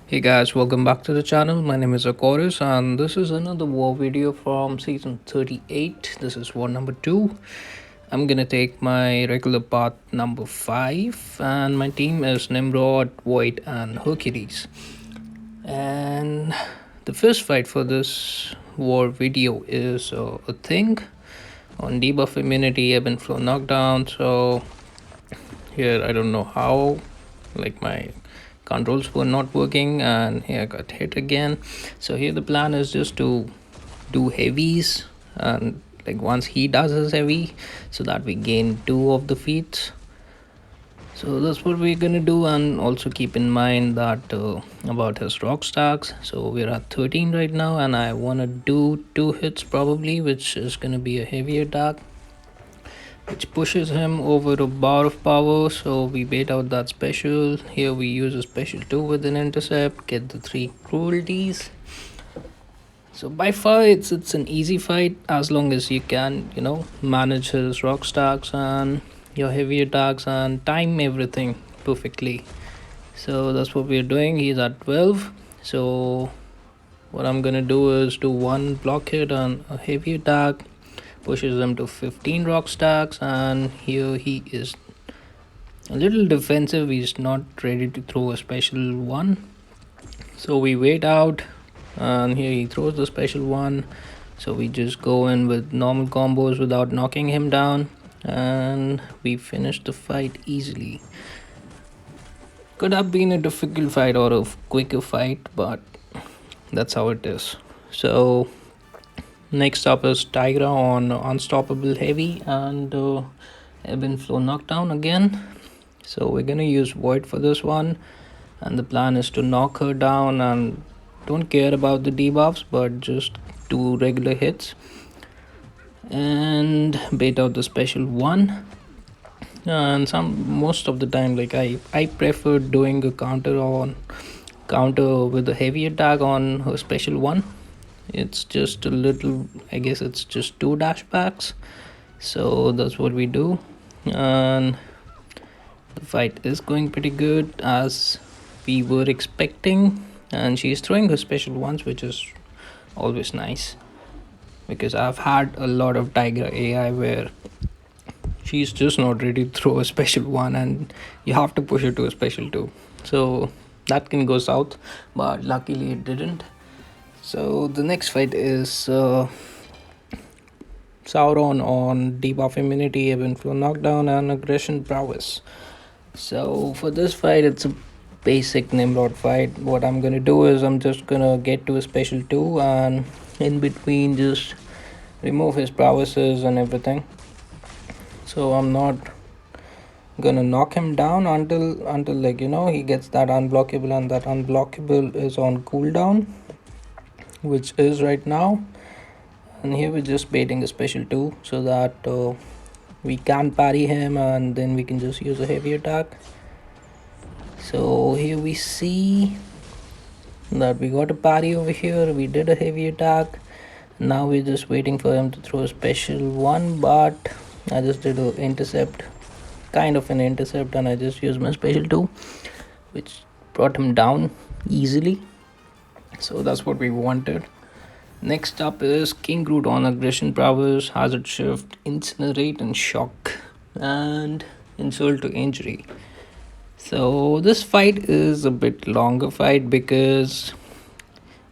Hey guys, welcome back to the channel. My name is Akoris, and this is another war video from season 38. This is war number 2. I'm gonna take my regular path number 5, and my team is Nimrod, Void, and Hercules. And the first fight for this war video is a thing on debuff immunity, ebb and flow knockdown. So here I don't know how, like my controls were not working, and here I got hit again. So here the plan is just to do heavies, and like once he does his heavy, so that we gain 2 of the feats. So that's what we're gonna do, and also keep in mind that about his rock stacks. So we're at 13 right now, and I want to do 2 hits probably, which is gonna be a heavy attack which pushes him over a bar of power. So we bait out that special. Here we use a special 2 with an intercept, get the 3 cruelties. So by far it's an easy fight as long as you can, manage his rock stacks and your heavy attacks and time everything perfectly. So that's what we're doing. He's at 12. So what I'm gonna do is do one block hit and a heavy attack, pushes him to 15 rock stacks, and here he is a little defensive. He's not ready to throw a special one. So we wait out, and here he throws the special one. So we just go in with normal combos without knocking him down, and we finish the fight easily. Could have been a difficult fight or a quicker fight, but that's how it is. So next up is Tigra on Unstoppable Heavy and Ebb and Flow Knockdown again. So we're gonna use Void for this one, and the plan is to knock her down and don't care about the debuffs, but just do regular hits and bait out the special one. And most of the time, like I prefer doing a counter with a heavy attack on her special one. It's just a little, I guess it's just 2 dashbacks. So that's what we do, and the fight is going pretty good as we were expecting. And she's throwing her special ones, which is always nice because I've had a lot of Tiger AI where she's just not ready to throw a special one, and you have to push her to a special two. So that can go south, but luckily it didn't. So the next fight is Sauron on debuff immunity, ebb and flow knockdown, and aggression prowess. So for this fight, it's a basic Nimrod fight. What I'm gonna do is I'm just gonna get to a special 2 and in between just remove his prowesses and everything. So I'm not gonna knock him down until like he gets that unblockable, and that unblockable is on cooldown, which is right now. And here we're just baiting a special 2 so that we can parry him, and then we can just use a heavy attack. So here we see that we got a parry over here. We did a heavy attack. Now we're just waiting for him to throw a special one, but I just did an intercept, kind of an intercept, and I just used my special 2, which brought him down easily. So that's what we wanted. Next up is King Groot on aggression prowess, hazard shift, incinerate, and shock, and insult to injury. So this fight is a bit longer fight because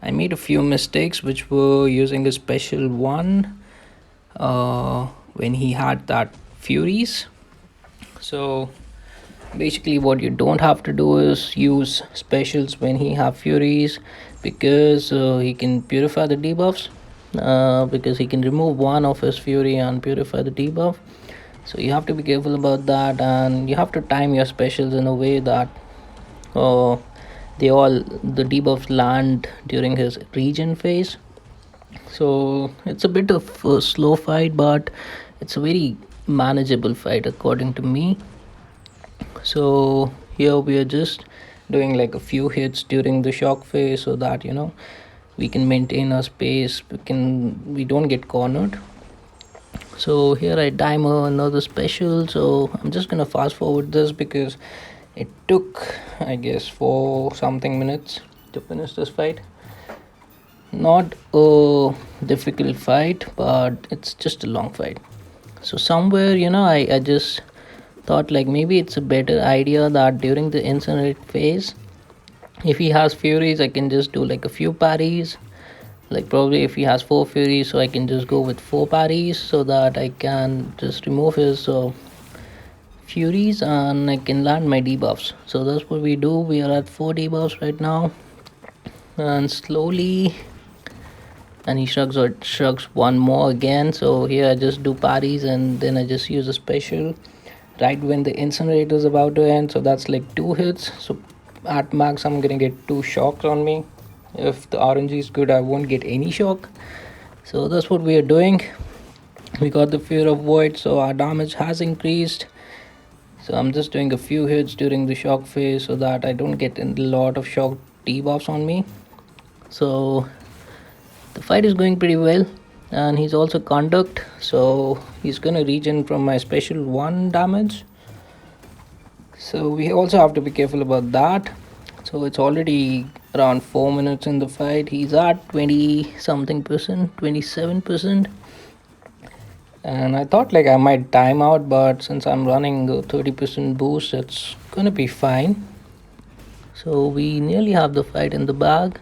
I made a few mistakes, which were using a special one when he had that furies. So basically what you don't have to do is use specials when he have furies, because he can purify the debuffs, because he can remove one of his fury and purify the debuff. So you have to be careful about that, and you have to time your specials in a way that uh, the debuffs land during his regen phase. So it's a bit of a slow fight, but it's a very manageable fight according to me. So here we are just doing like a few hits during the shock phase so that we can maintain our space, we don't get cornered. So here I time another special, so I'm just gonna fast forward this because it took, I guess, for something minutes. to finish this fight. Not a difficult fight, but it's just a long fight. So somewhere, I just thought like maybe it's a better idea that during the incinerate phase, if he has furies, I can just do like a few parries. Like probably if he has 4 furies, so I can just go with 4 parries so that I can just remove his furies and I can land my debuffs. So that's what we do. We are at 4 debuffs right now, and slowly, and he shrugs one more again. So here I just do parries and then I just use a special right when the incinerator is about to end. So that's like 2 hits. So at max I'm gonna get 2 shocks on me. If the RNG is good, I won't get any shock. So that's what we are doing. We got the Fear of Void, so our damage has increased. So I'm just doing a few hits during the shock phase so that I don't get a lot of shock debuffs on me. So the fight is going pretty well, and he's also conduct, so he's gonna regen from my special 1 damage. So we also have to be careful about that. So it's already around 4 minutes in the fight. He's at 20 something percent, 27%. And I thought like I might time out, but since I'm running a 30% boost, it's gonna be fine. So we nearly have the fight in the bag,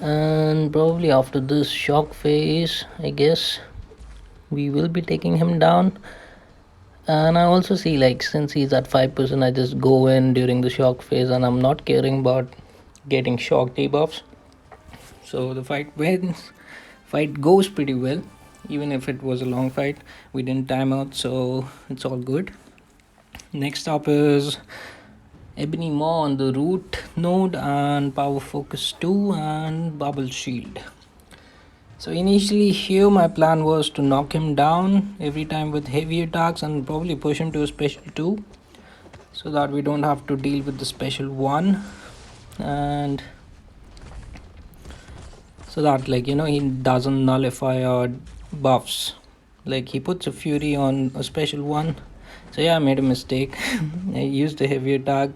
and probably after this shock phase, I guess we will be taking him down. And I also see like since he's at 5%, I just go in during the shock phase and I'm not caring about getting shock debuffs. So the fight goes pretty well. Even if it was a long fight, we didn't time out, so it's all good. Next up is Ebony Maw on the root node and Power Focus 2 and Bubble Shield. So initially here my plan was to knock him down every time with heavy attacks and probably push him to a special 2 so that we don't have to deal with the special 1, and so that like he doesn't nullify our buffs. Like he puts a fury on a special 1. So yeah, I made a mistake. I used a heavy attack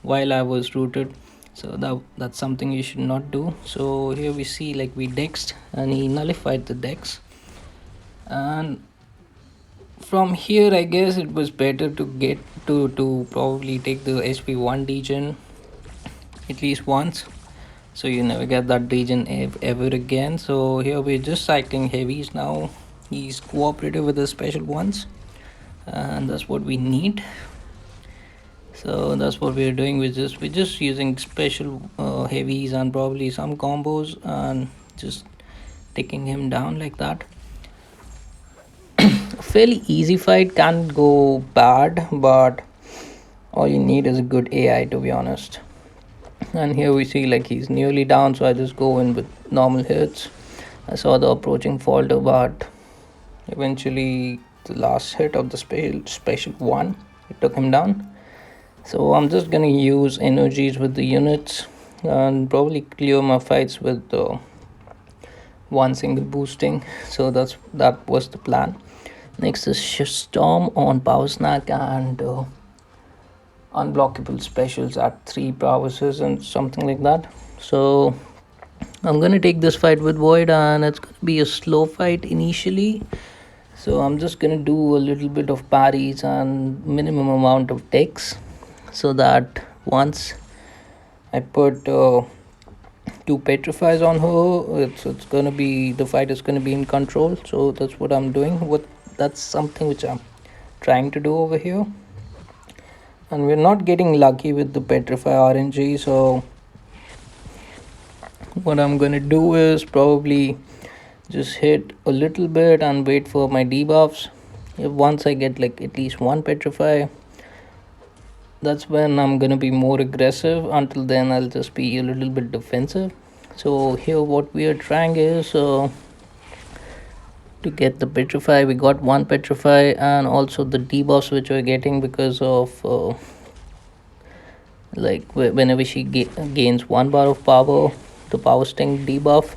while I was rooted, so that's something you should not do. So here we see like we dexed and he nullified the dex, and from here I guess it was better to get to probably take the SP1 degen at least once, so you never get that degen ever again. So here we're just cycling heavies now. He's cooperative with the special ones, and that's what we need. So that's what we're doing. We're just using special heavies and probably some combos and just taking him down like that. A fairly easy fight, can't go bad, but all you need is a good AI, to be honest. And here we see like he's nearly down, so I just go in with normal hits. I saw the approaching falter, but eventually the last hit of the special 1, it took him down. So I'm just gonna use energies with the units and probably clear my fights with one single boosting. So that was the plan. Next is Storm on Power Snack and unblockable specials at 3 prowesses and something like that. So I'm gonna take this fight with Void, and it's gonna be a slow fight initially. So I'm just gonna do a little bit of parries and minimum amount of decks, so that once I put 2 petrifies on her, it's gonna be, the fight is gonna be in control. So that's what I'm doing. That's something which I'm trying to do over here, and we're not getting lucky with the petrify RNG. So what I'm gonna do is probably just hit a little bit and wait for my debuffs. If once I get like at least 1 petrify, that's when I'm gonna be more aggressive. Until then I'll just be a little bit defensive. So here what we are trying is to get the petrify. We got 1 petrify, and also the debuffs which we're getting because of like whenever she gains 1 bar of power, the power sting debuff,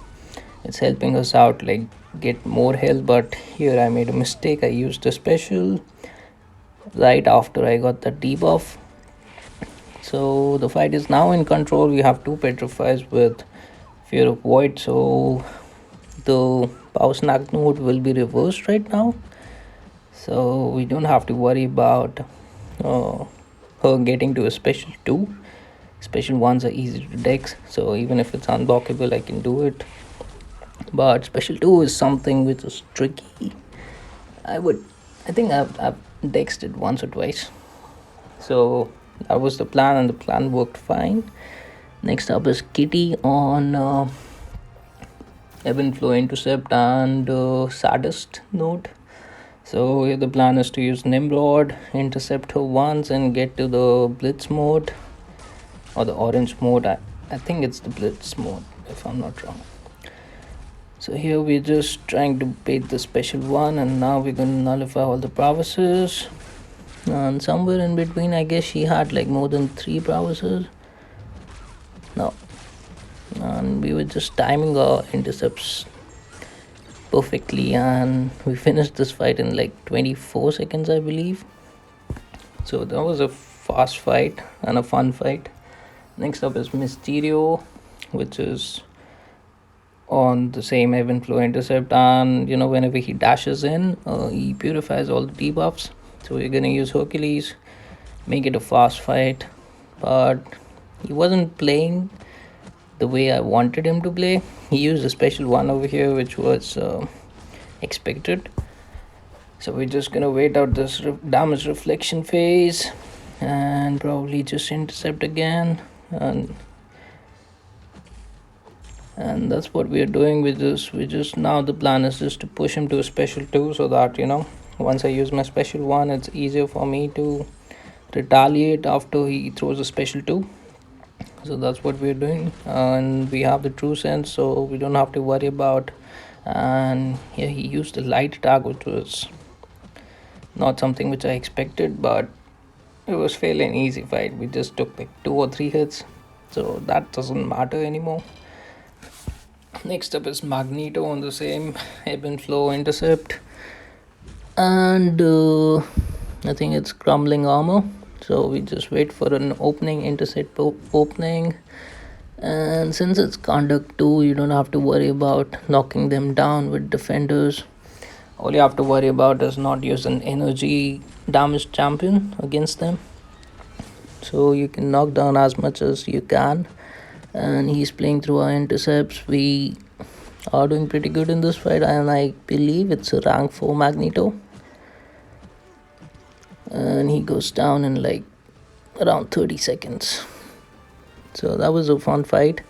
it's helping us out like get more health. But here I made a mistake. I used a special right after I got the debuff. So the fight is now in control. We have two petrifies with fear of void. So the power snack node will be reversed right now. So we don't have to worry about uh, her getting to a special 2. Special 1s are easy to dex, so even if it's unblockable I can do it, but special 2 is something which is tricky. I think I've dexed it once or twice. So that was the plan, and the plan worked fine. Next up is Kitty on Ebb and Flow Intercept and Saddest node. So here the plan is to use Nimrod, intercept her once, and get to the Blitz mode or the orange mode. I think it's the Blitz mode if I'm not wrong. So here we're just trying to bait the special 1, and now we're going to nullify all the prowesses. And somewhere in between, I guess she had like more than 3 prowesses. No. And we were just timing our intercepts perfectly, and we finished this fight in like 24 seconds, I believe. So that was a fast fight and a fun fight. Next up is Mysterio, which is on the same Ebb and Flow Intercept, and whenever he dashes in, he purifies all the debuffs. So we're gonna use Hercules, make it a fast fight, but he wasn't playing the way I wanted him to play. He used a special 1 over here, which was expected. So we're just gonna wait out this damage reflection phase and probably just intercept again, and that's what we are doing with this. We just now the plan is just to push him to a special 2, so that once I use my special 1, it's easier for me to retaliate after he throws a special 2. So that's what we're doing, and we have the true sense, so we don't have to worry about. And here he used the light attack, which was not something which I expected, but it was fairly an easy fight. We just took like 2 or 3 hits, so that doesn't matter anymore. Next up is Magneto on the same Ebb and Flow Intercept, and I think it's Crumbling Armor. So we just wait for an opening, intercept opening, and since it's Conduct 2, you don't have to worry about knocking them down with defenders. All you have to worry about is not use an energy damage champion against them. So you can knock down as much as you can, and he's playing through our intercepts. We are doing pretty good in this fight, and I believe it's a rank 4 Magneto, and he goes down in like around 30 seconds. So that was a fun fight.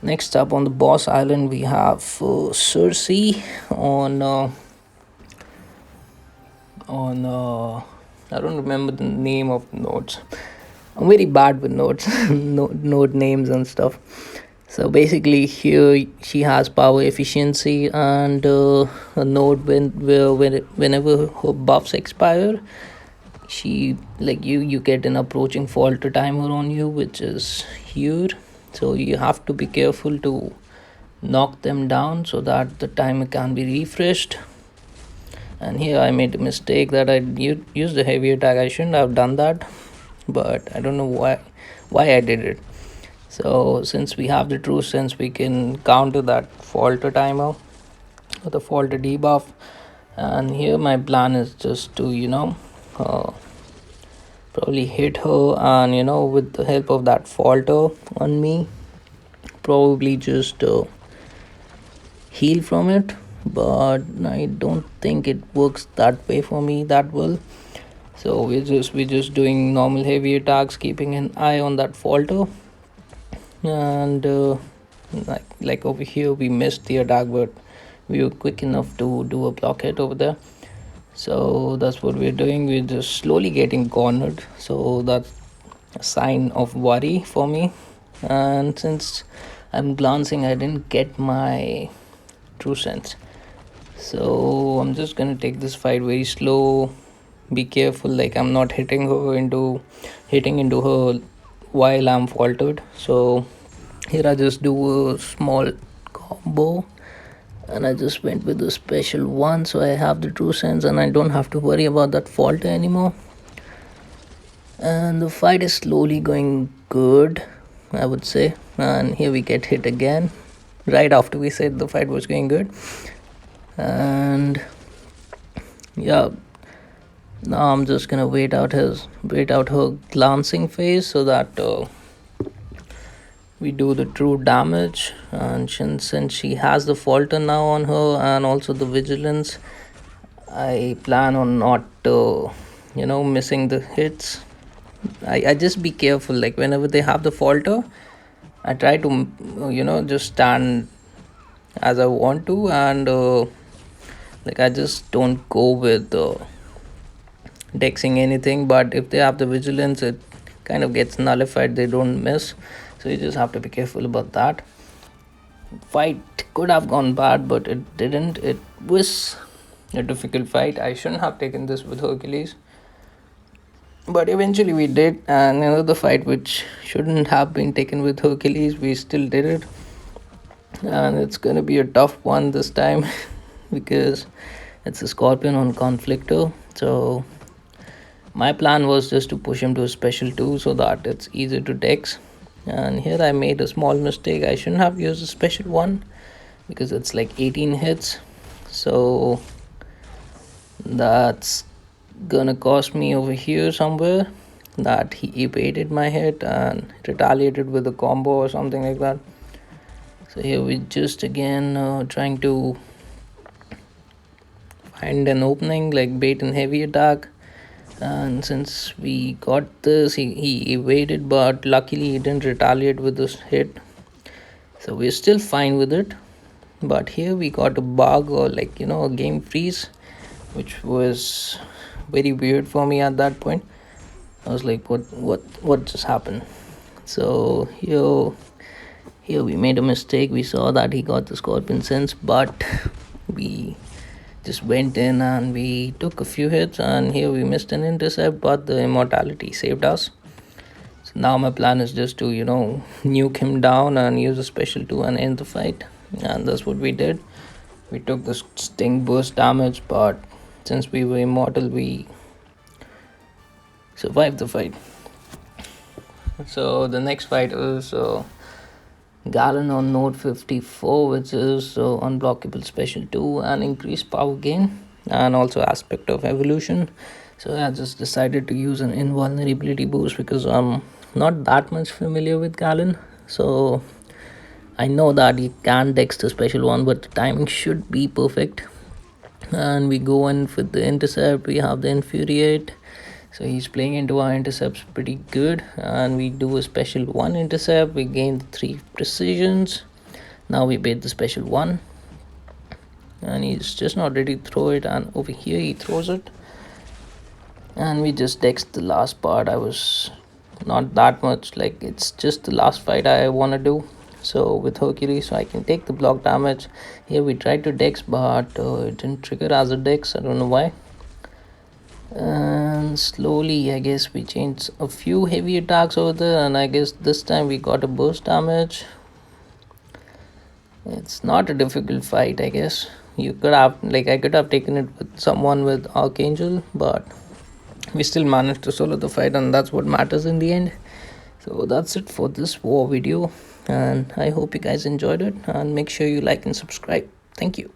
Next up on the boss island, we have Cersei on I don't remember the name of the nodes. I'm very bad with nodes, node names and stuff. So basically here she has power efficiency, and a node whenever her buffs expire, she you get an approaching falter timer on you, which is here. So you have to be careful to knock them down so that the timer can be refreshed. And here I made a mistake that I used the heavy attack. I shouldn't have done that, but I don't know why I did it. So since we have the true sense, we can counter that falter timer or the falter debuff. And here my plan is just to probably hit her, and with the help of that falter on me, probably just heal from it. But I don't think it works that way for me that well. So we're just doing normal heavy attacks, keeping an eye on that falter. And like over here we missed the attack, but we were quick enough to do a block hit over there. So that's what we're doing. We're just slowly getting cornered, so that's a sign of worry for me. And since I'm glancing, I didn't get my true sense, so I'm just gonna take this fight very slow. Be careful, like I'm not hitting into her while I'm faltered. So here I just do a small combo, and I just went with the special 1, so I have the true sense and I don't have to worry about that falter anymore. and the fight is slowly going good, I would say. And here we get hit again right after we said the fight was going good. And yeah, now I'm just gonna wait out her glancing phase so that we do the true damage. And since she has the falter now on her and also the vigilance, I plan on not missing the hits. I just be careful, like whenever they have the falter, I try to just stand as I want to. And like I just don't go with dexing anything. But if they have the vigilance, it kind of gets nullified, they don't miss. So you just have to be careful about that. Fight could have gone bad, but it didn't. It was a difficult fight. I shouldn't have taken this with Hercules, but eventually we did. And another fight which shouldn't have been taken with Hercules, we still did it. And it's gonna be a tough one this time because it's a Scorpion on Conflictor. So my plan was just to push him to a special 2 so that it's easier to dex. And here I made a small mistake. I shouldn't have used a special 1 because it's like 18 hits. So that's gonna cost me over here somewhere, that he evaded my hit and retaliated with a combo or something like that. So here we just again trying to find an opening, like bait and heavy attack. And since we got this, he evaded, but luckily he didn't retaliate with this hit, so we're still fine with it. But here we got a bug, or like a game freeze, which was very weird for me at that point. I was like, what just happened? So here we made a mistake. We saw that he got the Scorpion Sense, but we just went in and we took a few hits. And here we missed an intercept, but the immortality saved us. So now my plan is just to nuke him down and use a special 2 and end the fight. And that's what we did. We took the sting burst damage, but since we were immortal, we survived the fight. So the next fight is Galen on Node 54, which is unblockable special 2 and increased power gain, and also aspect of evolution. So I just decided to use an invulnerability boost because I'm not that much familiar with Galen. So I know that he can dex the special 1, but the timing should be perfect. And we go in with the intercept. We have the infuriate, so he's playing into our intercepts pretty good. And we do a special 1 intercept. We gain the 3 precisions. Now we bait the special 1, and he's just not ready to throw it. And over here he throws it, and we just dex the last part. I was not that much, like it's just the last fight I want to do. So with Hercules, so I can take the block damage. Here we tried to dex, but it didn't trigger as a dex. I don't know why. And slowly I guess we changed a few heavy attacks over there, and I guess this time we got a burst damage. It's not a difficult fight. I guess you could have, like, I could have taken it with someone with Archangel, but we still managed to solo the fight, and that's what matters in the end. So that's it for this war video, and I hope you guys enjoyed it, and make sure you like and subscribe. Thank you.